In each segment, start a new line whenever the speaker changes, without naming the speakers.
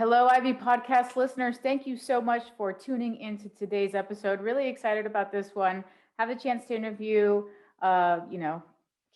Hello, Ivy Podcast listeners. Thank you so much for tuning into today's episode. Really excited about this one. Have the chance to interview,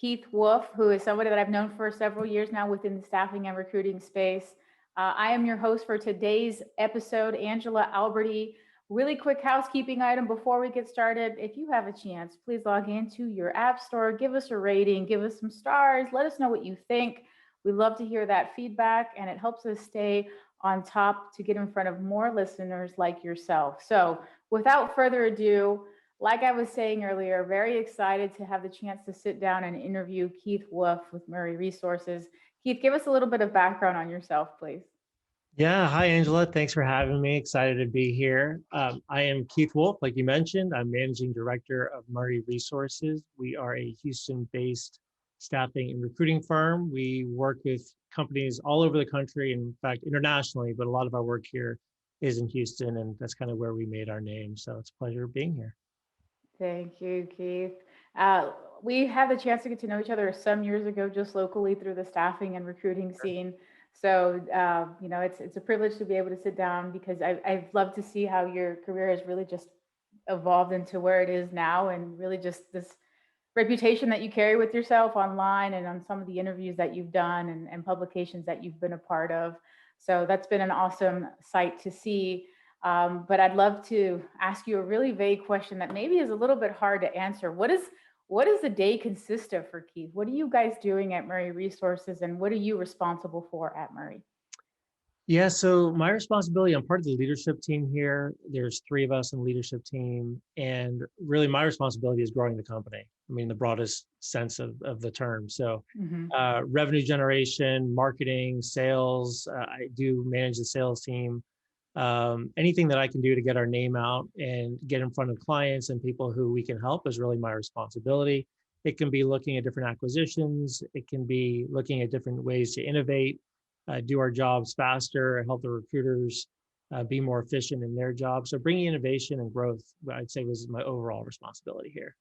Keith Wolfe, who is somebody that I've known for several years now within the staffing and recruiting space. I am your host for today's episode, Angela Alberti. Really quick housekeeping item before we get started. If you have a chance, please log into your app store, give us a rating, give us some stars, let us know what you think. We love to hear that feedback, and it helps us stay on top to get in front of more listeners like yourself. So without further ado, like I was saying earlier, very excited to have the chance to sit down and interview Keith Wolfe with Murray Resources. Keith, give us a little bit of background on yourself, please.
Yeah. Hi, Angela. Thanks for having me. Excited to be here. I am Keith Wolfe, like you mentioned. I'm Managing Director of Murray Resources. We are a Houston-based staffing and recruiting firm. We work with companies all over the country, in fact, internationally, but a lot of our work here is in Houston, and that's kind of where we made our name. So it's a pleasure being here.
Thank you, Keith. We had the chance to get to know each other some years ago, just locally through the staffing and recruiting scene. So, it's a privilege to be able to sit down because I've loved to see how your career has really just evolved into where it is now, and really just this reputation that you carry with yourself online and on some of the interviews that you've done and publications that you've been a part of. So that's been an awesome sight to see. But I'd love to ask you a really vague question that maybe is a little bit hard to answer. What does the day consist of for Keith? What are you guys doing at Murray Resources, and what are you responsible for at Murray?
Yeah, so my responsibility, I'm part of the leadership team here. There's three of us in the leadership team. And really my responsibility is growing the company. I mean, the broadest sense of the term. So revenue generation, marketing, sales, I do manage the sales team. Anything that I can do to get our name out and get in front of clients and people who we can help is really my responsibility. It can be looking at different acquisitions. It can be looking at different ways to innovate, do our jobs faster, help the recruiters be more efficient in their jobs. So bringing innovation and growth, I'd say, was my overall responsibility here.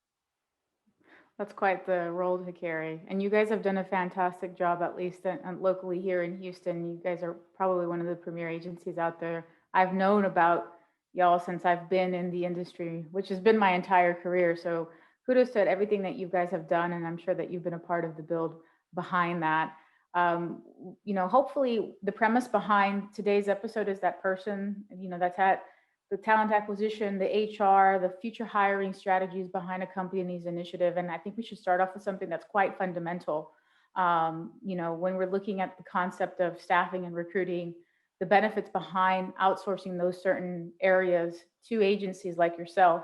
That's quite the role to carry. And you guys have done a fantastic job, at least locally here in Houston. You guys are probably one of the premier agencies out there. I've known about y'all since I've been in the industry, which has been my entire career. So kudos to everything that you guys have done. And I'm sure that you've been a part of the build behind that. Hopefully the premise behind today's episode is that person, that's at the talent acquisition, the HR, the future hiring strategies behind a company's initiative. And I think we should start off with something that's quite fundamental. When we're looking at the concept of staffing and recruiting, the benefits behind outsourcing those certain areas to agencies like yourself,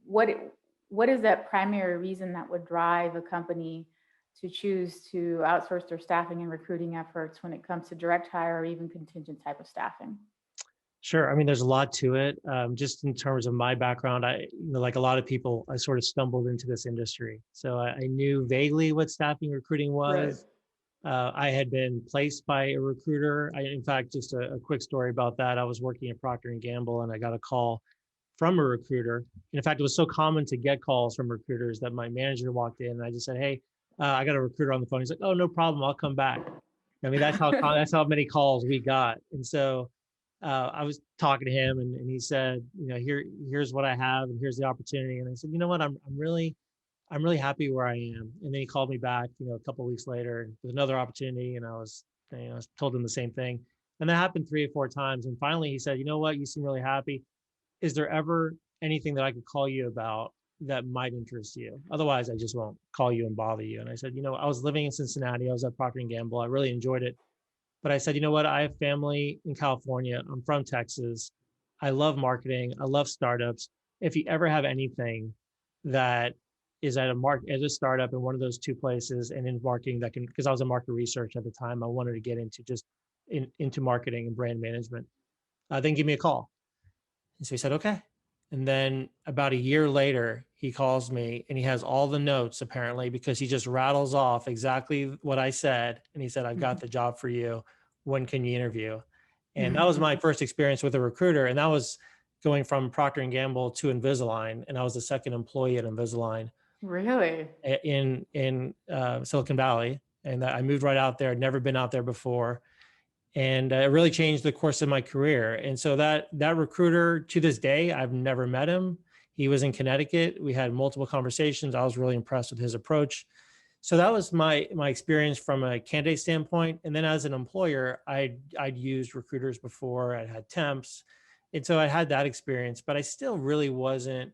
what is that primary reason that would drive a company to choose to outsource their staffing and recruiting efforts when it comes to direct hire or even contingent type of staffing?
Sure. I mean, there's a lot to it. Just in terms of my background, like a lot of people, I sort of stumbled into this industry. So I knew vaguely what staffing recruiting was. Right. I had been placed by a recruiter. In fact, just a quick story about that. I was working at Procter Gamble and I got a call from a recruiter. In fact, it was so common to get calls from recruiters that my manager walked in and I just said, "Hey, I got a recruiter on the phone." He's like, "Oh, no problem. I'll come back." I mean, that's how many calls we got. And so I was talking to him and he said, here's what I have and here's the opportunity. And I said, you know what, I'm really happy where I am. And then he called me back, a couple of weeks later with another opportunity. And I told him the same thing. And that happened 3 or 4 times. And finally he said, you know what, you seem really happy. Is there ever anything that I could call you about that might interest you? Otherwise, I just won't call you and bother you. And I said, I was living in Cincinnati. I was at Procter Gamble. I really enjoyed it. But I said, you know what? I have family in California. I'm from Texas. I love marketing. I love startups. If you ever have anything that is at a startup in one of those 2 places and in marketing because I was in market research at the time, I wanted to get into into marketing and brand management, then give me a call. And so he said, okay. And then about a year later, he calls me and he has all the notes apparently because he just rattles off exactly what I said. And he said, I've got the job for you. When can you interview? And that was my first experience with a recruiter. And that was going from Procter & Gamble to Invisalign. And I was the second employee at Invisalign.
Really?
In Silicon Valley. And I moved right out there. I'd never been out there before. And it really changed the course of my career. And so that recruiter, to this day, I've never met him. He was in Connecticut. We had multiple conversations. I was really impressed with his approach. So that was my experience from a candidate standpoint. And then as an employer, I'd used recruiters before. I had temps. And so I had that experience, but I still really wasn't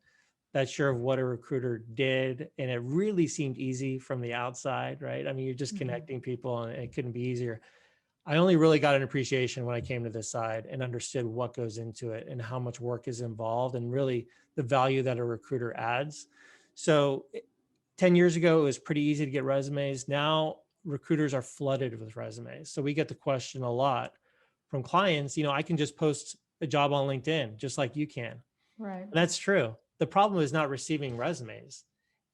that sure of what a recruiter did. And it really seemed easy from the outside, right? I mean, you're just connecting people, and it couldn't be easier. I only really got an appreciation when I came to this side and understood what goes into it and how much work is involved and really the value that a recruiter adds. So 10 years ago, it was pretty easy to get resumes. Now recruiters are flooded with resumes. So we get the question a lot from clients, I can just post a job on LinkedIn, just like you can.
Right.
And that's true. The problem is not receiving resumes.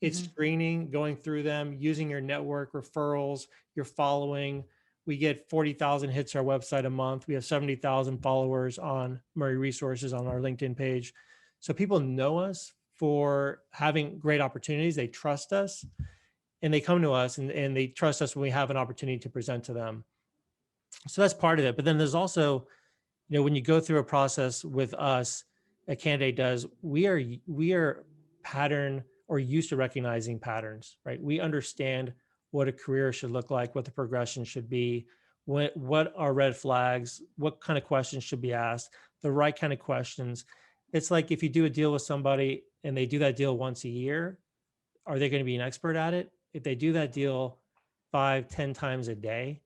It's screening, going through them, using your network, referrals, your following. We get 40,000 hits to our website a month. We have 70,000 followers on Murray Resources on our LinkedIn page. So people know us for having great opportunities. They trust us, and they come to us, and they trust us when we have an opportunity to present to them. So that's part of it. But then there's also, when you go through a process with us, a candidate does, we are pattern or used to recognizing patterns, right? We understand what a career should look like, what the progression should be, what are red flags, what kind of questions should be asked, the right kind of questions. It's like if you do a deal with somebody and they do that deal once a year, are they going to be an expert at it? If they do that deal 5-10 times a day,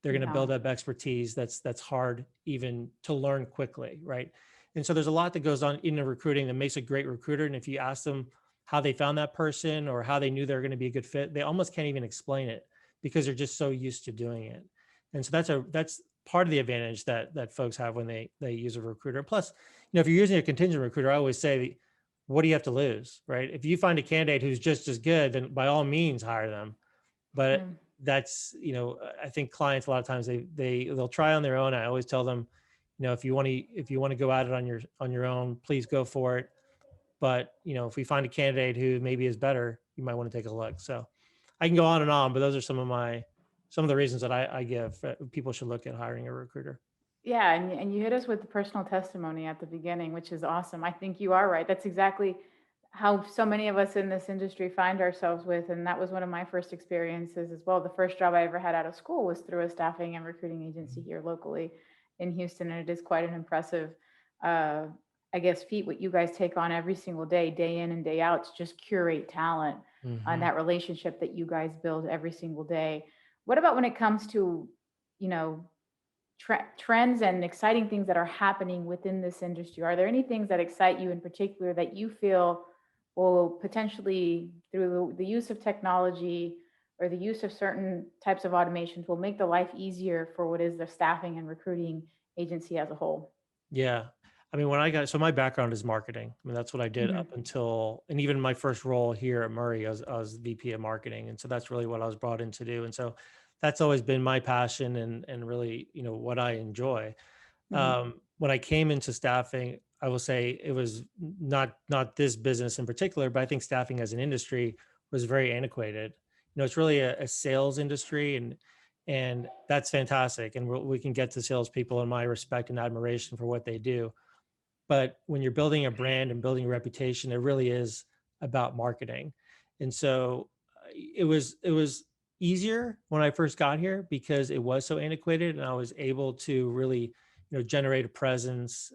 they're going to build up expertise that's hard even to learn quickly, right? And so there's a lot that goes on in the recruiting that makes a great recruiter. And if you ask them how they found that person or how they knew they were going to be a good fit, they almost can't even explain it because they're just so used to doing it. And so that's part of the advantage that folks have when they use a recruiter. Plus, if you're using a contingent recruiter, I always say, what do you have to lose, right? If you find a candidate who's just as good, then by all means hire them. But that's, I think clients a lot of times they'll try on their own. I always tell them, if you want to go at it on your own, please go for it. But, if we find a candidate who maybe is better, you might want to take a look. So I can go on and on, but those are some of the reasons that I give people should look at hiring a recruiter.
Yeah. And you hit us with the personal testimony at the beginning, which is awesome. I think you are right. That's exactly how so many of us in this industry find ourselves with. And that was one of my first experiences as well. The first job I ever had out of school was through a staffing and recruiting agency here locally in Houston. And it is quite an impressive, feat what you guys take on every single day in and day out to just curate talent on that relationship that you guys build every single day. What about when it comes to, trends and exciting things that are happening within this industry? Are there any things that excite you in particular that you feel will potentially, through the use of technology or the use of certain types of automations, will make the life easier for what is the staffing and recruiting agency as a whole?
Yeah. I mean, so my background is marketing. I mean, that's what I did up until, and even my first role here at Murray, I was VP of marketing. And so that's really what I was brought in to do. And so that's always been my passion and really, what I enjoy. When I came into staffing, I will say it was not this business in particular, but I think staffing as an industry was very antiquated. It's really a sales industry, and that's fantastic. And we can get to salespeople in my respect and admiration for what they do. But when you're building a brand and building a reputation, it really is about marketing. And so it was easier when I first got here because it was so antiquated, and I was able to really, generate a presence.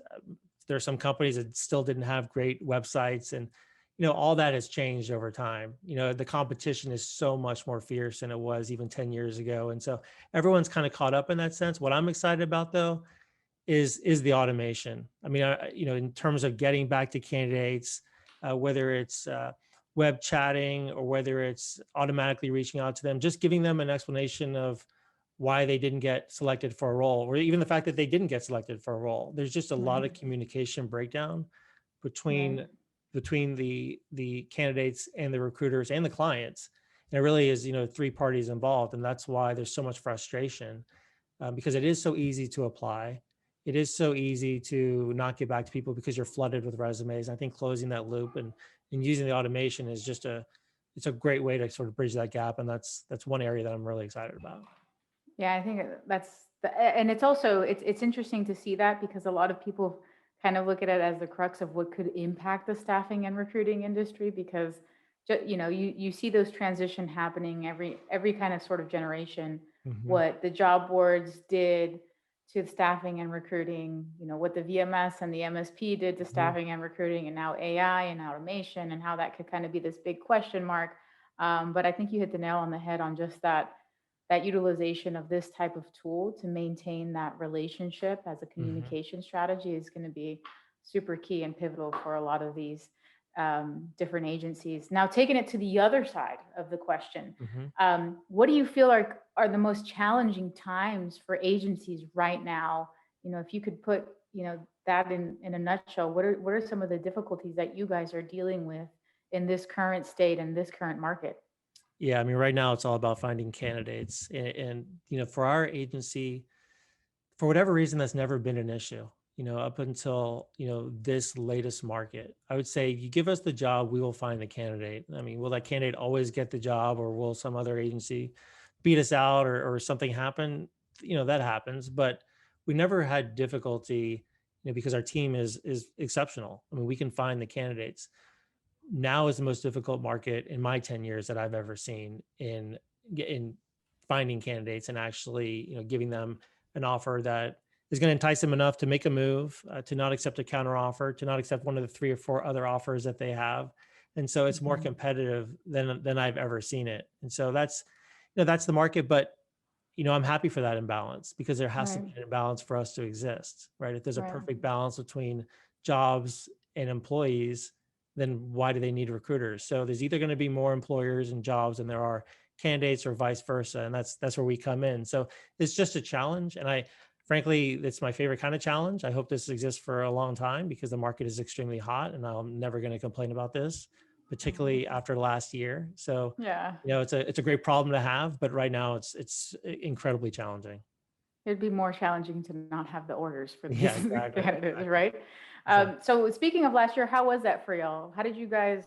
There are some companies that still didn't have great websites, and all that has changed over time. The competition is so much more fierce than it was even 10 years ago. And so everyone's kind of caught up in that sense. What I'm excited about though is the automation. I mean, in terms of getting back to candidates, whether it's web chatting or whether it's automatically reaching out to them, just giving them an explanation of why they didn't get selected for a role, or even the fact that they didn't get selected for a role. There's just a lot of communication breakdown between the candidates and the recruiters and the clients. And it really is, 3 parties involved. And that's why there's so much frustration because it is so easy to apply. It is so easy to not get back to people because you're flooded with resumes. I think closing that loop and using the automation is just it's a great way to sort of bridge that gap. And that's one area that I'm really excited about.
Yeah, I think And it's also, it's interesting to see that, because a lot of people kind of look at it as the crux of what could impact the staffing and recruiting industry, because you see those transition happening every kind of sort of generation.
Mm-hmm.
What the job boards did to staffing and recruiting, what the VMS and the MSP did to staffing and recruiting, and now AI and automation, and how that could kind of be this big question mark. But I think you hit the nail on the head on just that utilization of this type of tool to maintain that relationship as a communication strategy is going to be super key and pivotal for a lot of these different agencies. Now, taking it to the other side of the question, what do you feel are the most challenging times for agencies right now? If you could put that in a nutshell, what are some of the difficulties that you guys are dealing with in this current state and this current market?
Yeah, I mean, right now it's all about finding candidates, and for our agency, for whatever reason, that's never been an issue. Up until this latest market, I would say, you give us the job, we will find the candidate. I mean, will that candidate always get the job, or will some other agency beat us out, or something happen? That happens, but we never had difficulty, because our team is exceptional. I mean, we can find the candidates. Now is the most difficult market in my 10 years that I've ever seen in finding candidates and actually, giving them an offer that is going to entice them enough to make a move, to not accept a counter offer, to not accept one of the 3 or 4 other offers that they have. And so it's more competitive than I've ever seen it. And so that's the market. But I'm happy for that imbalance, because there has to be an imbalance for us to exist, right? If there's a perfect balance between jobs and employees, then why do they need recruiters? So there's either going to be more employers and jobs than there are candidates, or vice versa. And that's where we come in. So it's just a challenge. And frankly, it's my favorite kind of challenge. I hope this exists for a long time, because the market is extremely hot, and I'm never going to complain about this, particularly after last year. So it's a great problem to have, but right now it's incredibly challenging.
It'd be more challenging to not have the orders for these
exactly.
candidates, right? So speaking of last year, how was that for y'all? How did you guys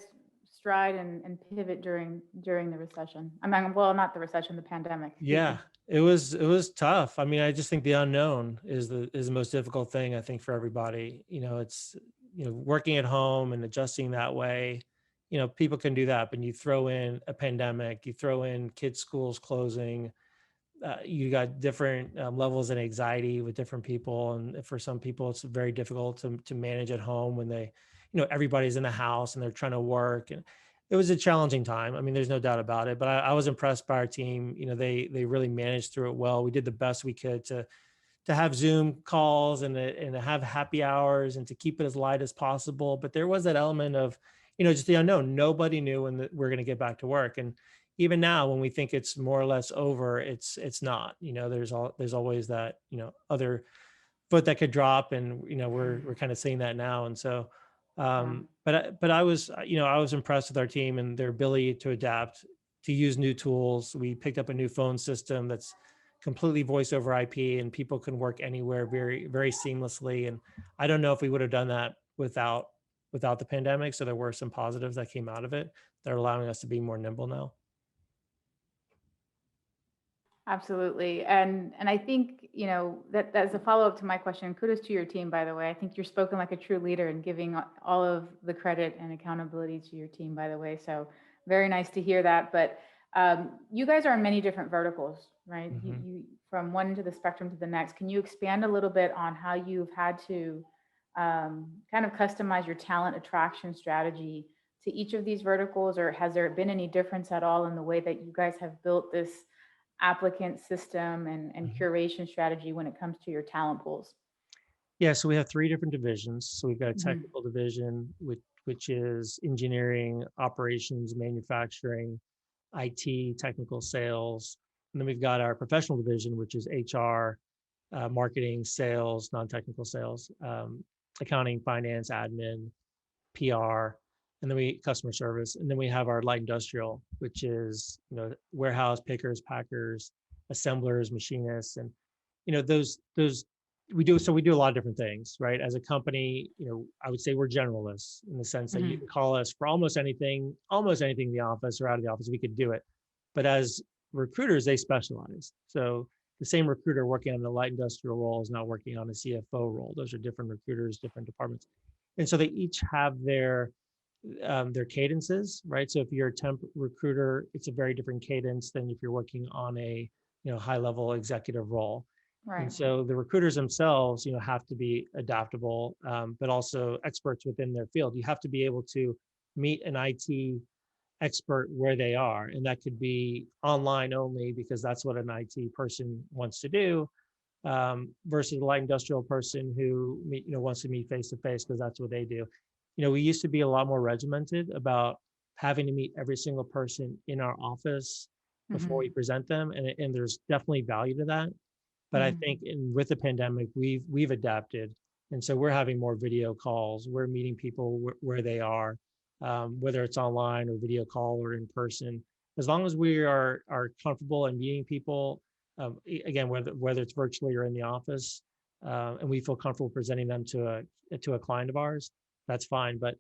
stride and pivot during the recession? I mean, well, not the recession, the pandemic.
Yeah, it was tough. I mean, I just think the unknown is the most difficult thing, I think, for everybody. It's working at home and adjusting that way. People can do that, but you throw in a pandemic, you throw in kids' schools closing. You got different levels of anxiety with different people. And for some people, it's very difficult to manage at home when they, everybody's in the house and they're trying to work. And it was a challenging time. I mean, there's no doubt about it, but I was impressed by our team. They really managed through it well. We did the best we could to have Zoom calls and to have happy hours and to keep it as light as possible. But there was that element of, just the unknown. Nobody knew when we're going to get back to work. And even now, when we think it's more or less over, it's not. There's always that other foot that could drop, and we're kind of seeing that now. And so, but I was impressed with our team and their ability to adapt, to use new tools. We picked up a new phone system that's completely voice over IP, and people can work anywhere very, very seamlessly. And I don't know if we would have done that without the pandemic. So there were some positives that came out of it that are allowing us to be more nimble now.
Absolutely. And I think, that's a follow-up to my question. Kudos to your team, by the way. I think you're spoken like a true leader and giving all of the credit and accountability to your team, by the way. So very nice to hear that. But you guys are in many different verticals, right? You from one end of the spectrum to the next. Can you expand a little bit on how you've had to kind of customize your talent attraction strategy to each of these verticals? Or has there been any difference at all in the way that you guys have built this applicant system and curation strategy when it comes to your talent pools?
Yeah, so we have 3 different divisions. So we've got a technical division, which is engineering, operations, manufacturing, IT, technical sales. And then we've got our professional division, which is HR, marketing, sales, non-technical sales, accounting, finance, admin, PR, and then customer service. And then we have our light industrial, which is, warehouse, pickers, packers, assemblers, machinists. And, those we do a lot of different things, right? As a company, I would say we're generalists in the sense that you can call us for almost anything in the office or out of the office, we could do it. But as recruiters, they specialize. So the same recruiter working on the light industrial role is not working on a CFO role. Those are different recruiters, different departments. And so they each have their cadences, right? So if you're a temp recruiter, it's a very different cadence than if you're working on a, high level executive role.
Right.
And so the recruiters themselves, have to be adaptable, but also experts within their field. You have to be able to meet an IT expert where they are, and that could be online only because that's what an IT person wants to do, versus a light industrial person who wants to meet face to face because that's what they do. We used to be a lot more regimented about having to meet every single person in our office before we present them, and there's definitely value to that. But I think with the pandemic, we've adapted, and so we're having more video calls. We're meeting people where they are, whether it's online or video call or in person. As long as we are comfortable in meeting people, again, whether it's virtually or in the office, and we feel comfortable presenting them to a client of ours, that's fine. But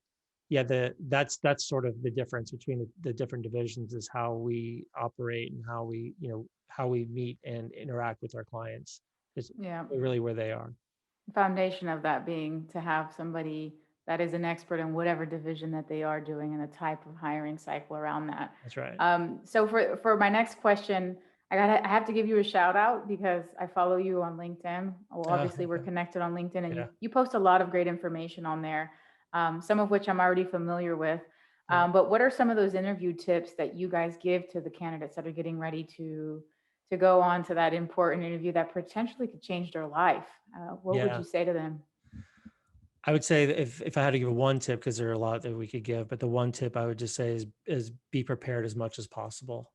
yeah, that's sort of the difference between the different divisions is how we operate and how we meet and interact with our clients is
Yeah.
really where they are.
Foundation of that being to have somebody that is an expert in whatever division that they are doing and the type of hiring cycle around that.
That's right.
So for my next question, I have to give you a shout out because I follow you on LinkedIn. Well, obviously we're connected on LinkedIn, and
Yeah.
you post a lot of great information on there, some of which I'm already familiar with.
Yeah.
But what are some of those interview tips that you guys give to the candidates that are getting ready to go on to that important interview that potentially could change their life? What would
Yeah.
you say to them?
I would say that if I had to give one tip, because there are a lot that we could give, but the one tip I would just say is be prepared as much as possible.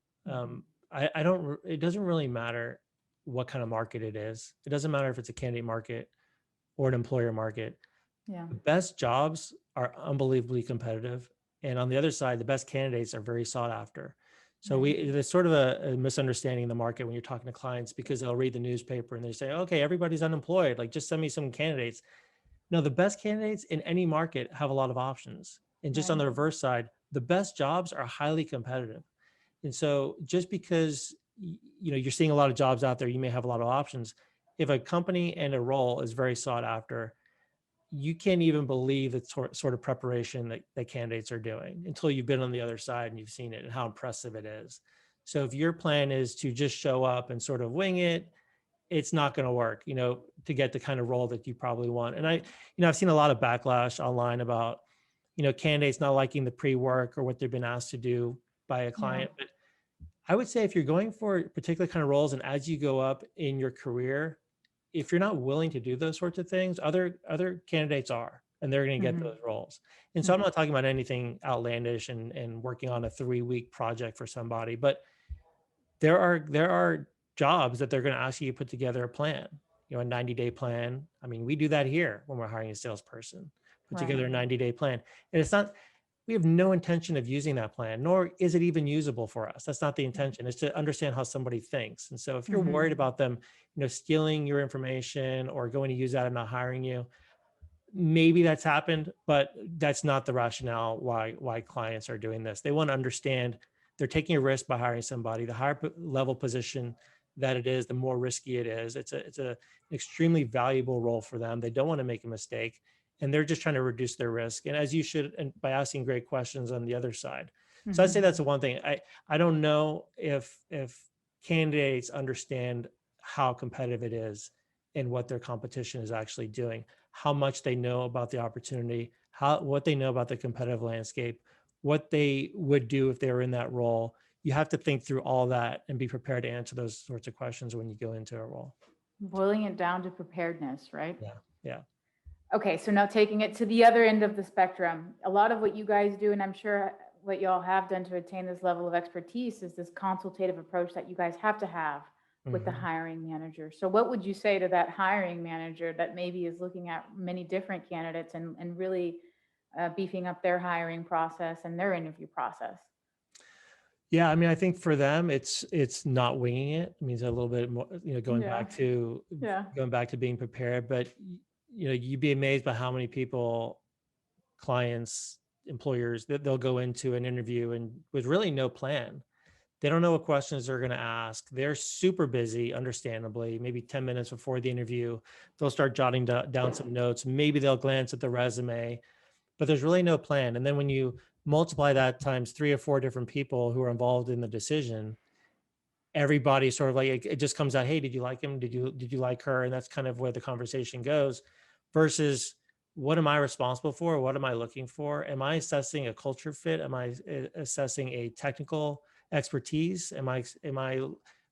I don't, it doesn't really matter what kind of market it is. It doesn't matter if it's a candidate market or an employer market.
Yeah.
The best jobs are unbelievably competitive. And on the other side, the best candidates are very sought after. So there's sort of a misunderstanding in the market when you're talking to clients because they'll read the newspaper and they say, okay, everybody's unemployed. Like just send me some candidates. No, the best candidates in any market have a lot of options. And just on the reverse side, the best jobs are highly competitive. And so just because you're seeing a lot of jobs out there, you may have a lot of options. If a company and a role is very sought after, you can't even believe the sort of preparation that candidates are doing until you've been on the other side and you've seen it and how impressive it is. So if your plan is to just show up and sort of wing it, it's not going to work, to get the kind of role that you probably want. And I've seen a lot of backlash online about, candidates not liking the pre-work or what they've been asked to do by a client. But I would say if you're going for particular kind of roles and as you go up in your career, if you're not willing to do those sorts of things, other candidates are, and they're going to get those roles. And so I'm not talking about anything outlandish and working on a 3-week project for somebody, but there are jobs that they're going to ask you to put together a plan, a 90-day plan. I mean, we do that here when we're hiring a salesperson, put together a 90-day plan. And it's not, we have no intention of using that plan, nor is it even usable for us. That's not the intention. It's to understand how somebody thinks. And so if you're worried about them, stealing your information or going to use that and not hiring you, maybe that's happened, but that's not the rationale why clients are doing this. They want to understand they're taking a risk by hiring somebody. The higher level position that it is, the more risky it is. It's an extremely valuable role for them. They don't want to make a mistake, and they're just trying to reduce their risk. And as you should, and by asking great questions on the other side. So I'd say that's the one thing. I don't know if candidates understand how competitive it is and what their competition is actually doing, how much they know about the opportunity, what they know about the competitive landscape, what they would do if they were in that role. You have to think through all that and be prepared to answer those sorts of questions when you go into a role.
Boiling it down to preparedness, right?
Yeah.
Okay, so now taking it to the other end of the spectrum, a lot of what you guys do, and I'm sure what y'all have done to attain this level of expertise, is this consultative approach that you guys have to have with the hiring manager. So what would you say to that hiring manager that maybe is looking at many different candidates and really beefing up their hiring process and their interview process?
Yeah, I mean, I think for them, it's not winging it. It means a little bit more, going back to being prepared. But you'd be amazed by how many people, clients, employers, that they'll go into an interview and with really no plan. They don't know what questions they're going to ask. They're super busy, understandably. Maybe 10 minutes before the interview, they'll start jotting down some notes. Maybe they'll glance at the resume, but there's really no plan. And then when you multiply that times 3 or 4 different people who are involved in the decision, everybody sort of like, it just comes out, hey, did you like him? Did you like her? And that's kind of where the conversation goes, versus what am I responsible for? What am I looking for? Am I assessing a culture fit? Am I assessing a technical expertise? Am I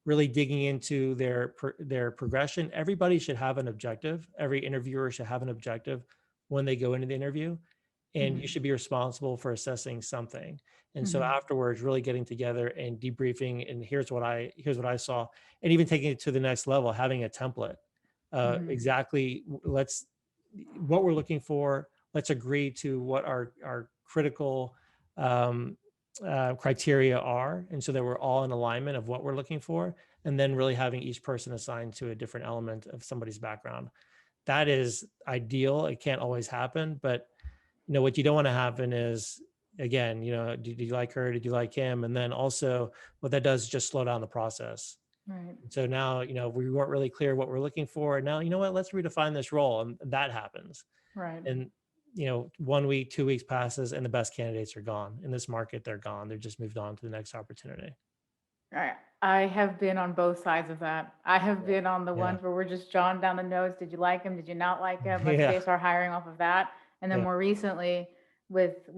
really digging into their progression? Everybody should have an objective. Every interviewer should have an objective when they go into the interview, and you should be responsible for assessing something. And so afterwards, really getting together and debriefing, and here's what I saw, and even taking it to the next level, having a template, exactly what we're looking for. Let's agree to what our critical criteria are, and so that we're all in alignment of what we're looking for, and then really having each person assigned to a different element of somebody's background. That is ideal. It can't always happen, but what you don't want to happen is, again, did you like her? Did you like him? And then also what that does is just slow down the process.
Right.
So now, we weren't really clear what we're looking for. Now, you know what, let's redefine this role. And that happens.
Right.
And, 1 week, 2 weeks passes, and the best candidates are gone in this market. They're gone. They've just moved on to the next opportunity.
Right. I have been on both sides of that. I have been on the
Yeah.
ones where we're just jotting down the notes. Did you like him? Did you not like him? Let's
Yeah.
base our hiring off of that. And then
Yeah.
more recently, with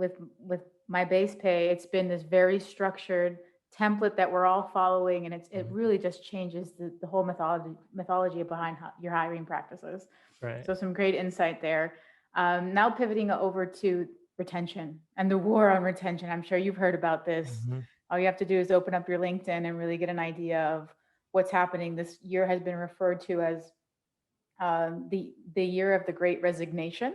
my base pay, it's been this very structured template that we're all following, and it really just changes the whole mythology behind your hiring practices.
Right.
So some great insight there. Now pivoting over to retention and the war on retention. I'm sure you've heard about this. All you have to do is open up your LinkedIn and really get an idea of what's happening. This year has been referred to as the year of the Great Resignation.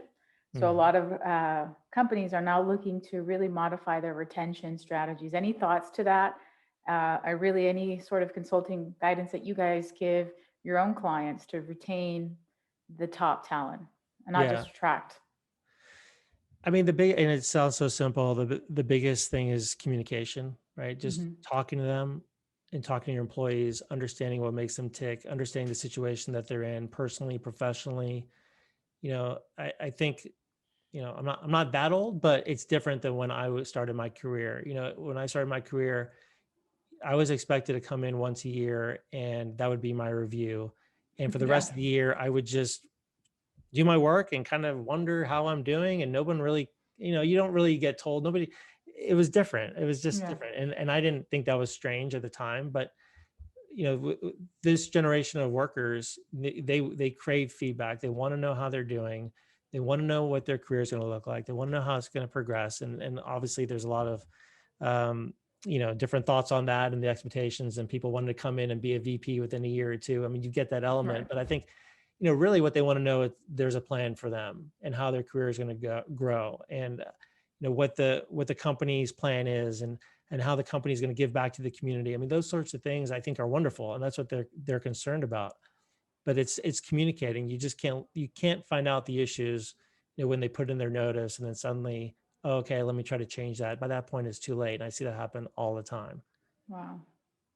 So a lot of companies are now looking to really modify their retention strategies. Any thoughts to that? Any sort of consulting guidance that you guys give your own clients to retain the top talent and not just attract?
I mean, and it sounds so simple. The biggest thing is communication, right? Just talking to them and talking to your employees, understanding what makes them tick, understanding the situation that they're in personally, professionally. I think, I'm not that old, but it's different than when I started my career. When I started my career, I was expected to come in once a year, and that would be my review. And for the rest of the year, I would just do my work and kind of wonder how I'm doing. And no one really, you don't really get told. It was different. It was just different. And I didn't think that was strange at the time, but this generation of workers, they crave feedback. They want to know how they're doing. They want to know what their career is going to look like. They want to know how it's going to progress. And obviously there's a lot of, different thoughts on that and the expectations, and people wanting to come in and be a VP within a year or two. I mean, you get that element, but I think, really what they want to know is there's a plan for them and how their career is going to grow, and what the company's plan is, and how the company is going to give back to the community. I mean, those sorts of things I think are wonderful, and that's what they're concerned about. But it's communicating. You can't find out the issues, when they put in their notice, and then suddenly, oh, okay, let me try to change that. By that point, it's too late. And I see that happen all the time.
Wow.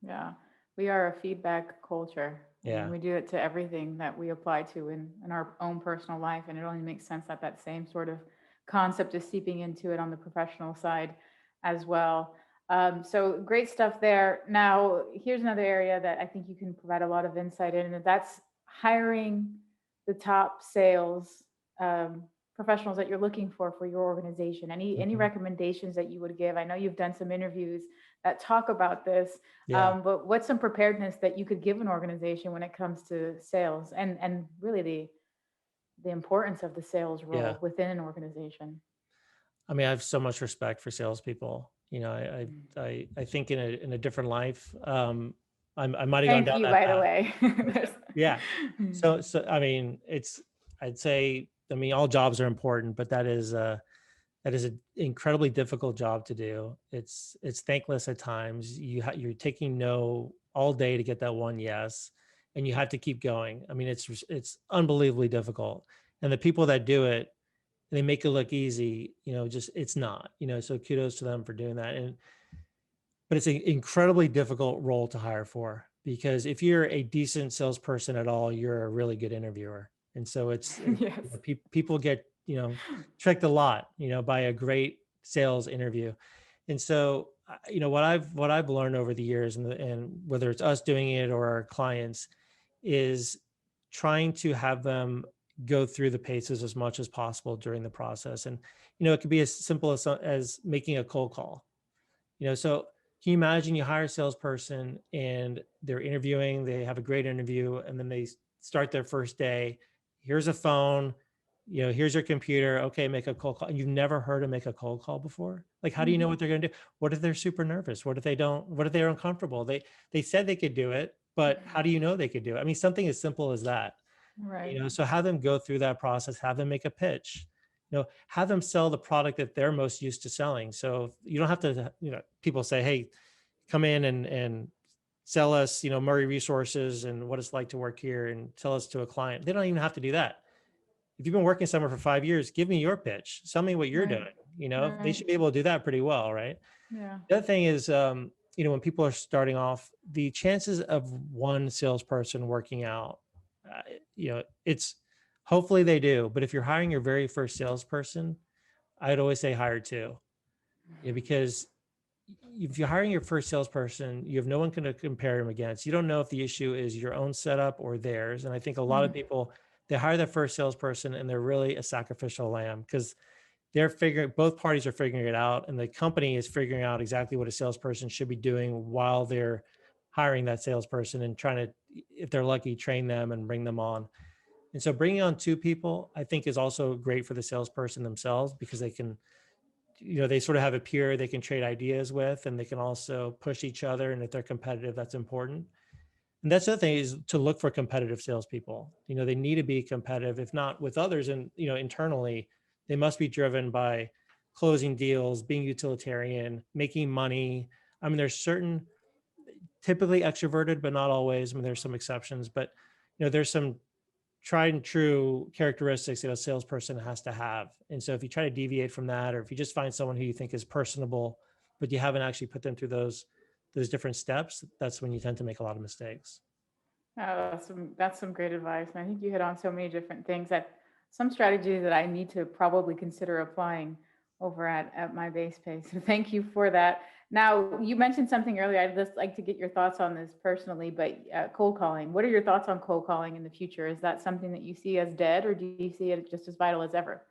Yeah. We are a feedback culture.
Yeah.
We do it to everything that we apply to in our own personal life. And it only makes sense that that same sort of concept is seeping into it on the professional side as well. So great stuff there. Now, here's another area that I think you can provide a lot of insight in, and that's hiring the top sales professionals that you're looking for your organization. Any recommendations that you would give? I know you've done some interviews that talk about this, but what's some preparedness that you could give an organization when it comes to sales and really the importance of the sales role within an organization?
I mean, I have so much respect for salespeople. I think in a different life, I might have gone down that
By
path.
the way.
Yeah. So I mean, I'd say, I mean, all jobs are important, but that is an incredibly difficult job to do. It's thankless at times. You're taking no all day to get that one yes, and you have to keep going. I mean, it's unbelievably difficult. And the people that do it, they make it look easy, just it's not, so kudos to them for doing that. And but it's an incredibly difficult role to hire for, because if you're a decent salesperson at all, you're a really good interviewer. And so
Yes.
people get, tricked a lot, by a great sales interview. And so, what I've learned over the years, and whether it's us doing it or our clients, is trying to have them go through the paces as much as possible during the process. And, it could be as simple as making a cold call. So can you imagine you hire a salesperson and they're interviewing, they have a great interview, and then they start their first day. Here's a phone, here's your computer. Okay, make a cold call. And you've never heard them make a cold call before. Like, how do you know what they're going to do? What if they're super nervous? What if they don't? What if they're uncomfortable? They said they could do it, but how do you know they could do it? I mean, something as simple as that.
Right.
So have them go through that process, have them make a pitch, have them sell the product that they're most used to selling. So you don't have to, people say, hey, come in and sell us, Murray Resources and what it's like to work here and sell us to a client. They don't even have to do that. If you've been working somewhere for 5 years, give me your pitch. Tell me what you're
Right.
doing. They should be able to do that pretty well, right?
Yeah.
The other thing is, when people are starting off, the chances of one salesperson working out, it's hopefully they do. But if you're hiring your very first salesperson, I'd always say hire two, because if you're hiring your first salesperson, you have no one to compare them against. You don't know if the issue is your own setup or theirs. And I think a lot of people, they hire their first salesperson and they're really a sacrificial lamb, because both parties are figuring it out, and the company is figuring out exactly what a salesperson should be doing while they're hiring that salesperson and trying to, if they're lucky, train them and bring them on. And so bringing on two people, I think, is also great for the salesperson themselves, because they can, they sort of have a peer they can trade ideas with, and they can also push each other. And if they're competitive, that's important. And that's the other thing, is to look for competitive salespeople. They need to be competitive, if not with others, and, internally, they must be driven by closing deals, being utilitarian, making money. I mean, there's certain, typically extroverted, but not always. I mean, there's some exceptions, but, there's some tried and true characteristics that a salesperson has to have. And so if you try to deviate from that, or if you just find someone who you think is personable, but you haven't actually put them through those different steps, that's when you tend to make a lot of mistakes.
Oh, that's some great advice. And I think you hit on so many different things, that some strategies that I need to probably consider applying over at my base pay. So thank you for that. Now, you mentioned something earlier. I'd just like to get your thoughts on this personally, but cold calling. What are your thoughts on cold calling in the future? Is that something that you see as dead, or do you see it just as vital as ever?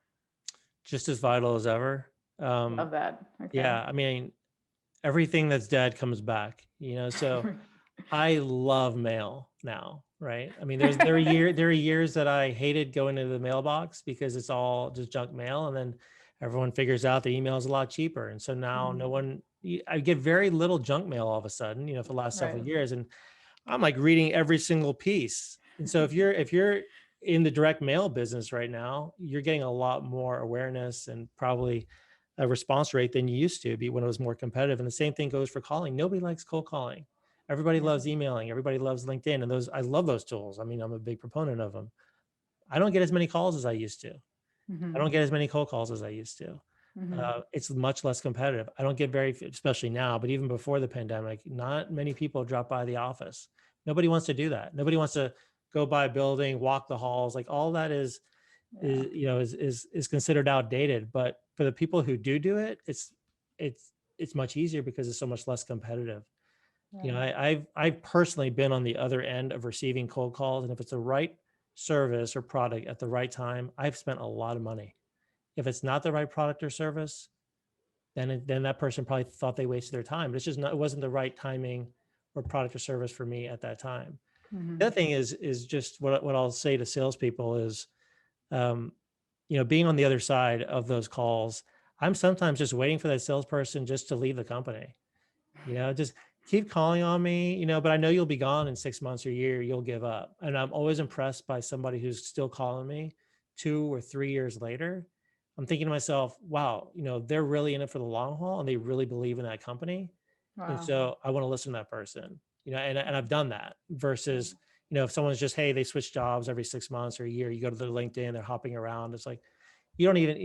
Just as vital as ever.
Love that. Okay.
Yeah, I mean, everything that's dead comes back, so I love mail now, right? I mean, there are years that I hated going into the mailbox because it's all just junk mail, and then everyone figures out the email is a lot cheaper, and so now I get very little junk mail all of a sudden, for the last several
Right.
years, and I'm like reading every single piece. And so if you're in the direct mail business right now, you're getting a lot more awareness and probably a response rate than you used to be when it was more competitive. And the same thing goes for calling. Nobody likes cold calling. Everybody
Yeah.
loves emailing. Everybody loves LinkedIn. And I love those tools. I mean, I'm a big proponent of them. I don't get as many calls as I used to. I don't get as many cold calls as I used to. It's much less competitive. I don't get especially now, but even before the pandemic, not many people drop by the office. Nobody wants to do that. Nobody wants to go by a building, walk the halls. Like, all that is considered outdated. But for the people who do it, it's much easier because it's so much less competitive. I've personally been on the other end of receiving cold calls, and if it's the right service or product at the right time, I've spent a lot of money. If it's not the right product or service, then that person probably thought they wasted their time. But it wasn't the right timing or product or service for me at that time. The other thing is just what I'll say to salespeople is, being on the other side of those calls, I'm sometimes just waiting for that salesperson just to leave the company. Just keep calling on me, but I know you'll be gone in 6 months or a year, you'll give up. And I'm always impressed by somebody who's still calling me 2 or 3 years later. I'm thinking to myself, wow, they're really in it for the long haul, and they really believe in that company. And
Wow.
so I want to listen to that person, and I've done that versus, if someone's just, hey, they switch jobs every 6 months or a year, you go to their LinkedIn, they're hopping around. It's like, you don't even,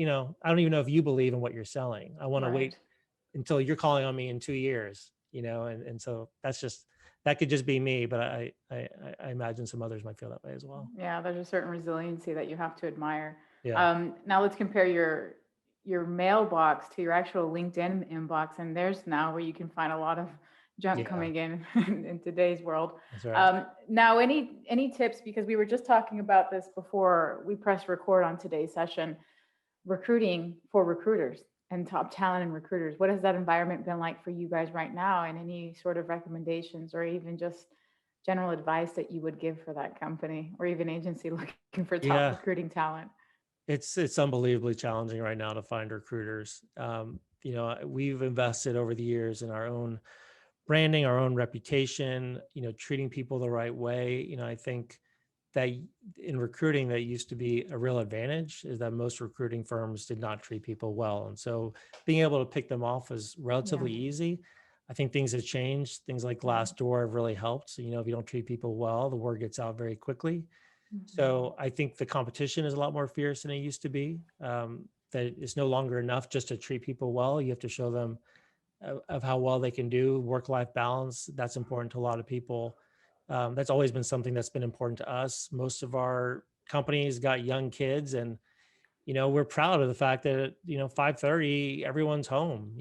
I don't even know if you believe in what you're selling. I want to wait
Right.
until you're calling on me in 2 years, and so that could just be me, but I imagine some others might feel that way as well.
Yeah, there's a certain resiliency that you have to admire.
Yeah.
Now let's compare your mailbox to your actual LinkedIn inbox, and there's now where you can find a lot of junk
Yeah.
coming in today's world.
That's right.
Now, any tips, because we were just talking about this before we pressed record on today's session, recruiting for recruiters and top talent and recruiters. What has that environment been like for you guys right now, and any sort of recommendations or even just general advice that you would give for that company or even agency looking for top
Yeah.
recruiting talent?
It's unbelievably challenging right now to find recruiters. We've invested over the years in our own branding, our own reputation, treating people the right way. I think that in recruiting, that used to be a real advantage, is that most recruiting firms did not treat people well. And so being able to pick them off was relatively easy. I think things have changed. Things like Glassdoor have really helped. So, if you don't treat people well, the word gets out very quickly. So I think the competition is a lot more fierce than it used to be. That it's no longer enough just to treat people well. You have to show them of how well they can do. Work-life balance, that's important to a lot of people. That's always been something that's been important to us. Most of our companies got young kids, and we're proud of the fact that 5:30 everyone's home.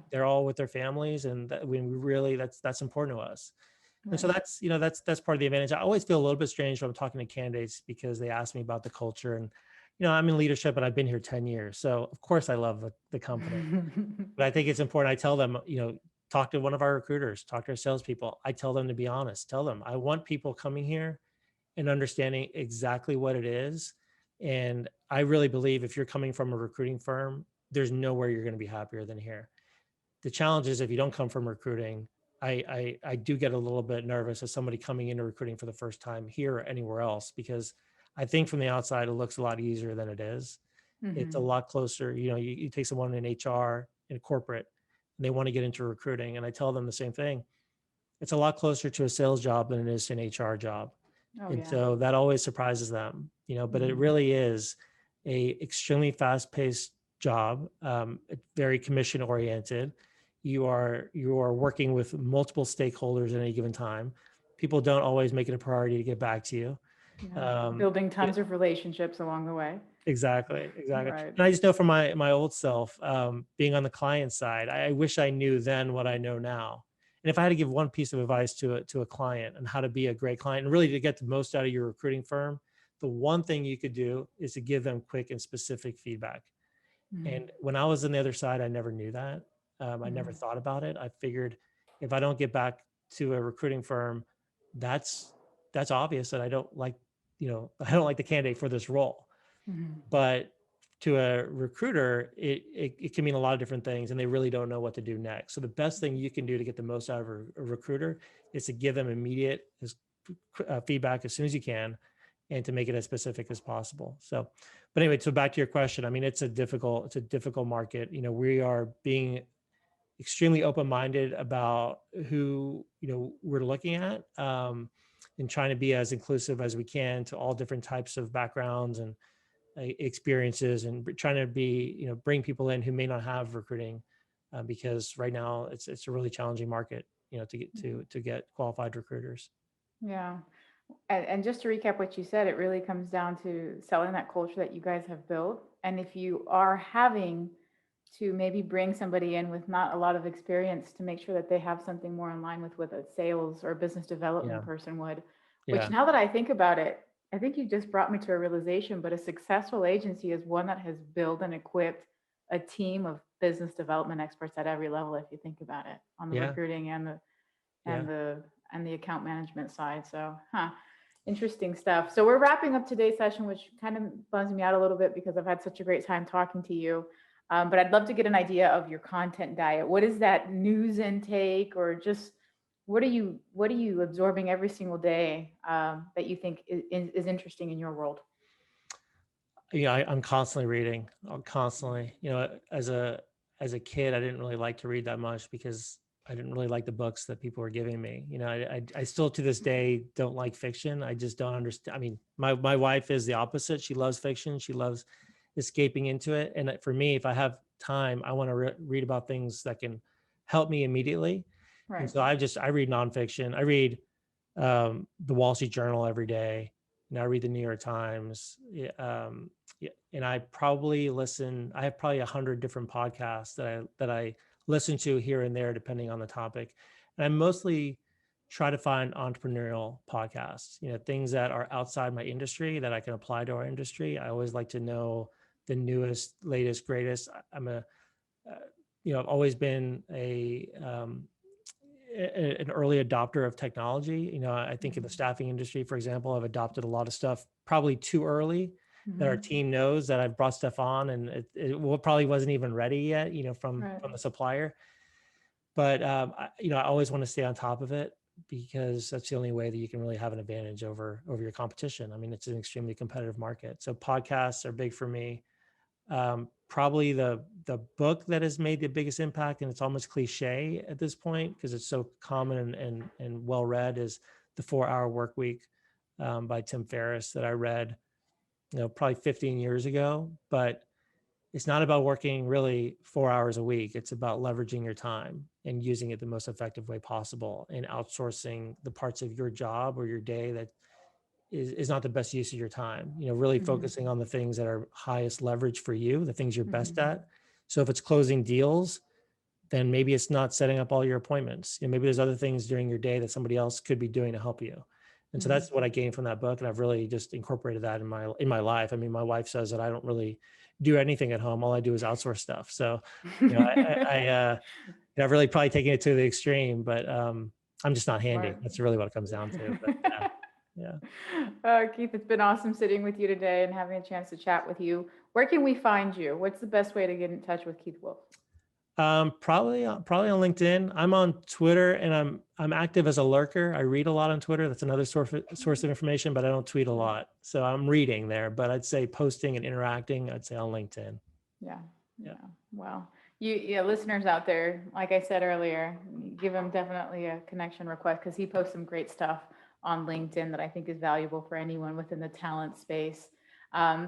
They're all with their families, and that we really that's important to us. And so that's part of the advantage. I always feel a little bit strange when I'm talking to candidates because they ask me about the culture, and I'm in leadership and I've been here 10 years. So of course I love the company, but I think it's important. I tell them, talk to one of our recruiters, talk to our salespeople. I tell them to be honest, tell them I want people coming here and understanding exactly what it is. And I really believe if you're coming from a recruiting firm, there's nowhere you're going to be happier than here. The challenge is if you don't come from recruiting, I do get a little bit nervous as somebody coming into recruiting for the first time here or anywhere else, because I think from the outside, it looks a lot easier than it is. It's a lot closer. You take someone in HR, in corporate, and they want to get into recruiting. And I tell them the same thing. It's a lot closer to a sales job than it is to an HR job. So that always surprises them, but it really is a extremely fast-paced job, very commission oriented. You are working with multiple stakeholders at any given time. People don't always make it a priority to get back to you.
Building tons of relationships along the way.
Exactly.
Right.
And I just know from my old self, being on the client side, I wish I knew then what I know now. And if I had to give one piece of advice to a client on how to be a great client and really to get the most out of your recruiting firm, the one thing you could do is to give them quick and specific feedback. And when I was on the other side, I never knew that. I never thought about it. I figured if I don't get back to a recruiting firm, that's obvious that I don't like the candidate for this role. But to a recruiter, it can mean a lot of different things, and they really don't know what to do next. So the best thing you can do to get the most out of a recruiter is to give them immediate feedback as soon as you can, and to make it as specific as possible. So, but anyway, so back to your question. I mean, it's a difficult market. We are being extremely open-minded about who, we're looking at, and trying to be as inclusive as we can to all different types of backgrounds and experiences, and trying to be, bring people in who may not have recruiting, because right now it's a really challenging market, to get qualified recruiters.
Yeah. And just to recap what you said, it really comes down to selling that culture that you guys have built. And if you are having to maybe bring somebody in with not a lot of experience, to make sure that they have something more in line with what a sales or business development person would, which now that I think about it, I think you just brought me to a realization, but a successful agency is one that has built and equipped a team of business development experts at every level, if you think about it, on the recruiting and the account management side. So, interesting stuff. So we're wrapping up today's session, which kind of bums me out a little bit because I've had such a great time talking to you. But I'd love to get an idea of your content diet. What is that news intake, or just what are you absorbing every single day that you think is interesting in your world?
I'm constantly reading. I'm constantly, as a kid, I didn't really like to read that much because I didn't really like the books that people were giving me. I still to this day don't like fiction. I just don't understand. I mean, my wife is the opposite. She loves fiction. She loves escaping into it. And for me, if I have time, I want to read about things that can help me immediately. And
Right.
so I read nonfiction. I read the Wall Street Journal every day. I read the New York Times. And I probably listen. I have probably 100 different podcasts that I listen to here and there, depending on the topic. And I mostly try to find entrepreneurial podcasts. Things that are outside my industry that I can apply to our industry. I always like to know the newest, latest, greatest. I've always been an early adopter of technology. I think in the staffing industry, for example, I've adopted a lot of stuff probably too early that our team knows that I've brought stuff on, and it probably wasn't even ready yet, from the supplier. But I always want to stay on top of it, because that's the only way that you can really have an advantage over your competition. I mean, it's an extremely competitive market. So podcasts are big for me. Probably the book that has made the biggest impact, and it's almost cliche at this point because it's so common and well read, is The 4-Hour Work Week by Tim Ferriss, that I read, probably 15 years ago. But it's not about working really 4 hours a week. It's about leveraging your time and using it the most effective way possible, and outsourcing the parts of your job or your day that is not the best use of your time. Really focusing on the things that are highest leverage for you, the things you're best at. So if it's closing deals, then maybe it's not setting up all your appointments. Maybe there's other things during your day that somebody else could be doing to help you. And so that's what I gained from that book. And I've really just incorporated that in my life. I mean, my wife says that I don't really do anything at home. All I do is outsource stuff. So, I've really probably taken it to the extreme, but I'm just not handy.
Smart.
That's really what it comes down to. But yeah.
Keith, it's been awesome sitting with you today and having a chance to chat with you. Where can we find you? What's the best way to get in touch with Keith Wolfe?
Probably on LinkedIn. I'm on Twitter, and I'm active as a lurker. I read a lot on Twitter. That's another source of information, but I don't tweet a lot. So I'm reading there, but I'd say posting and interacting, I'd say on LinkedIn.
Yeah. Well, you listeners out there, like I said earlier, give him definitely a connection request, because he posts some great stuff on LinkedIn that I think is valuable for anyone within the talent space.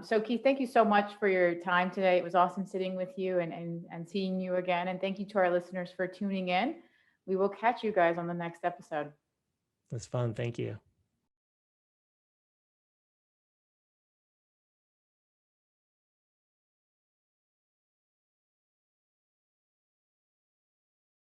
So Keith, thank you so much for your time today. It was awesome sitting with you and seeing you again. And thank you to our listeners for tuning in. We will catch you guys on the next episode.
That's fun. Thank you.